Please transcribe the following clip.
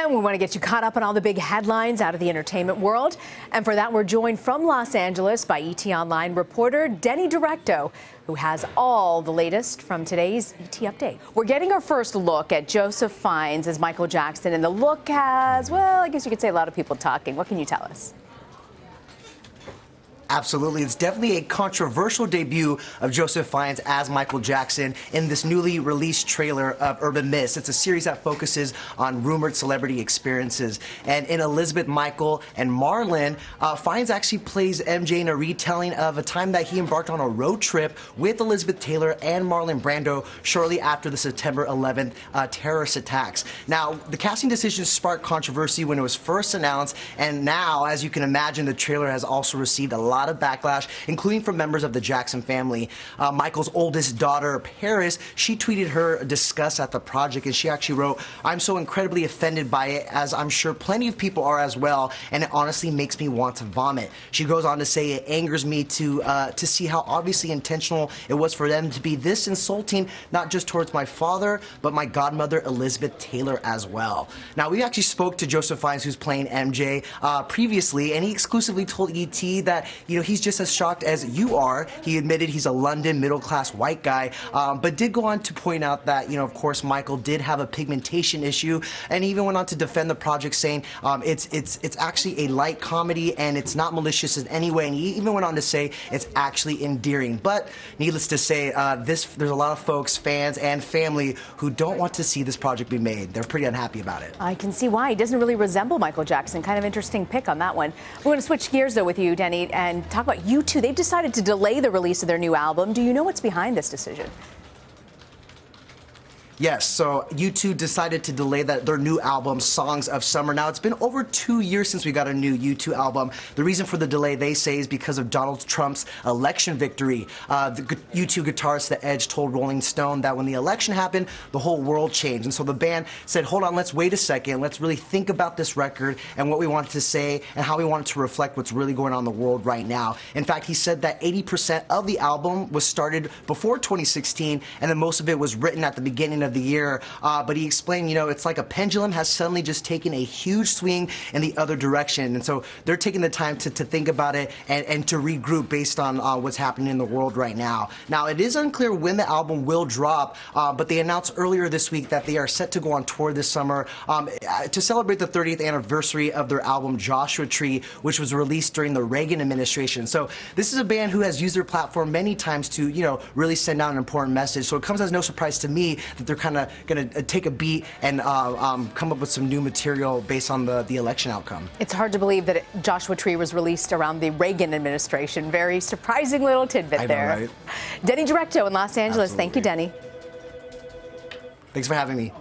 And we want to get you caught up on all the big headlines out of the entertainment world. And for that, we're joined from Los Angeles by ET Online reporter Denny Directo, who has all the latest from today's ET Update. We're getting our first look at Joseph Fiennes as Michael Jackson, and the look has, well, I guess you could say a lot of people talking. What can you tell us? Absolutely. It's definitely a controversial debut of Joseph Fiennes as Michael Jackson in this newly released trailer of Urban Myths. It's a series that focuses on rumored celebrity experiences. And in Elizabeth, Michael, and Marlon, Fiennes actually plays MJ in a retelling of a time that he embarked on a road trip with Elizabeth Taylor and Marlon Brando shortly after the September 11th terrorist attacks. Now, the casting decision sparked controversy when it was first announced, and now, as you can imagine, the trailer has also received a lot of backlash, including from members of the Jackson family. Michael's oldest daughter, Paris, she tweeted her disgust at the project, and she actually wrote, "I'm so incredibly offended by it, as I'm sure plenty of people are as well, and it honestly makes me want to vomit." She goes on to say, "It angers me to see how obviously intentional it was for them to be this insulting, not just towards my father, but my godmother, Elizabeth Taylor, as well." Now, we actually spoke to Joseph Fiennes, who's playing MJ, previously, and he exclusively told ET that, he's just as shocked as you are. He admitted he's a London middle-class white guy, but did go on to point out that, of course, Michael did have a pigmentation issue, and he even went on to defend the project, saying it's actually a light comedy and it's not malicious in any way, and he even went on to say it's actually endearing. But needless to say, there's a lot of folks, fans and family, who don't want to see this project be made. They're pretty unhappy about it. I can see why. He doesn't really resemble Michael Jackson. Kind of interesting pick on that one. We're going to switch gears, though, with you, Denny, and talk about U2. They've decided to delay the release of their new album. Do you know what's behind this decision? Yes, so U2 decided to delay their new album, Songs of Summer. Now, it's been over 2 years since we got a new U2 album. The reason for the delay, they say, is because of Donald Trump's election victory. The U2 guitarist The Edge told Rolling Stone that when the election happened, the whole world changed. And so the band said, hold on, let's wait a second. Let's really think about this record and what we wanted to say and how we wanted to reflect what's really going on in the world right now. In fact, he said that 80% of the album was started before 2016, and then most of it was written at the beginning of the year, but he explained, it's like a pendulum has suddenly just taken a huge swing in the other direction, and so they're taking the time to think about it and to regroup based on what's happening in the world right now. Now, it is unclear when the album will drop, but they announced earlier this week that they are set to go on tour this summer to celebrate the 30th anniversary of their album Joshua Tree, which was released during the Reagan administration. So this is a band who has used their platform many times to, really send out an important message. So it comes as no surprise to me that they're kind of going to take a beat and come up with some new material based on the election outcome. It's hard to believe that Joshua Tree was released around the Reagan administration. Very surprising little tidbit there. Right? Denny Directo in Los Angeles. Absolutely. Thank you, Denny. Thanks for having me.